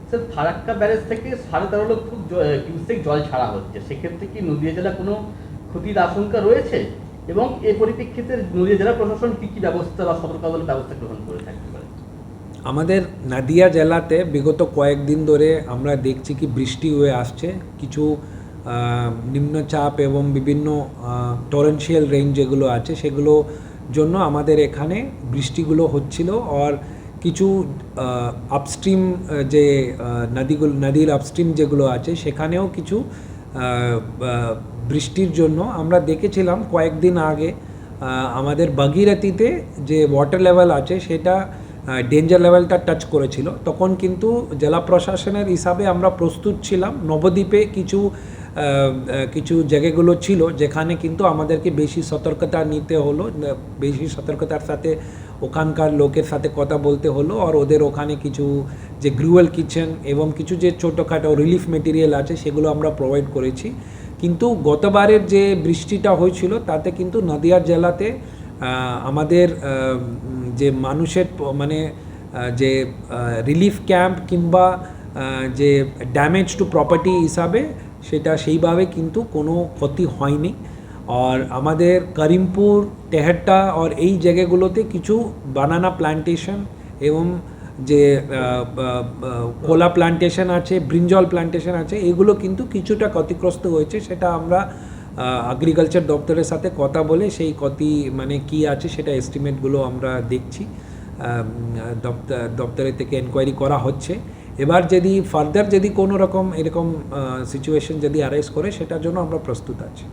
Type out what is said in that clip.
Sir, Farakka barrage থেকে 13.5 লক্ষ cusec জল ছাড়া হচ্ছে, সেক্ষেত্রে কি নদীয়া জেলা কোনো ক্ষতির আশঙ্কা রয়েছে? এবং এই পরিপ্রেক্ষিতে নদীয়া জেলা প্রশাসন কি কি ব্যবস্থা বা সতর্কতামূলক ব্যবস্থা গ্রহণ করে থাকতে পারে? আমাদের নদিয়া জেলাতে বিগত কয়েকদিন ধরে আমরা দেখছি কি বৃষ্টি হয়ে আসছে, কিছু নিম্নচাপ এবং বিভিন্ন টরেন্সিয়াল রেইন যেগুলো আছে সেগুলো জন্য আমাদের এখানে বৃষ্টিগুলো হচ্ছিল। আর কিছু আপস্ট্রিম যে নদীর আপস্ট্রিম যেগুলো আছে সেখানেও কিছু বৃষ্টির জন্য আমরা দেখেছিলাম কয়েকদিন আগে আমাদের ভাগীরথীতে যে ওয়াটার লেভেল আছে সেটা ডেঞ্জার লেভেলটা টাচ করেছিল। তখন কিন্তু জেলা প্রশাসনের হিসাবে আমরা প্রস্তুত ছিলাম। নবদ্বীপে কিছু জায়গাগুলো ছিল যেখানে কিন্তু আমাদেরকে বেশি সতর্কতা নিতে হলো, বেশি সতর্কতার সাথে ওখানকার লোকের সাথে কথা বলতে হলো। আর ওদের ওখানে কিছু যে গ্রুয়েল কিচেন এবং কিছু যে ছোটোখাটো রিলিফ মেটেরিয়াল আছে সেগুলো আমরা প্রোভাইড করেছি। কিন্তু গতবারের যে বৃষ্টিটা হয়েছিল তাতে কিন্তু নদিয়া জেলাতে আমাদের যে মানুষের মানে যে রিলিফ ক্যাম্প কিংবা যে ড্যামেজ টু প্রপার্টি হিসাবে সেটা সেইভাবে কিন্তু কোনো ক্ষতি হয়নি। আর আমাদের করিমপুর, তেহট্টা আর এই জায়গাগুলোতে কিছু বানানা প্ল্যান্টেশন এবং যে কোলা প্ল্যান্টেশন আছে, ব্রিঞ্জল প্ল্যান্টেশন আছে, এগুলো কিন্তু কিছুটা ক্ষতিগ্রস্ত হয়েছে। সেটা আমরা এগ্রিকালচার দপ্তরের সাথে কথা বলে সেই ক্ষতি মানে কী আছে সেটা এস্টিমেটগুলো আমরা দেখছি, দপ্তরের থেকে এনকোয়ারি করা হচ্ছে। এবার যদি ফার্দার যদি কোনো রকম এরকম সিচুয়েশন যদি অ্যারাইজ করে সেটার জন্য আমরা প্রস্তুত আছি।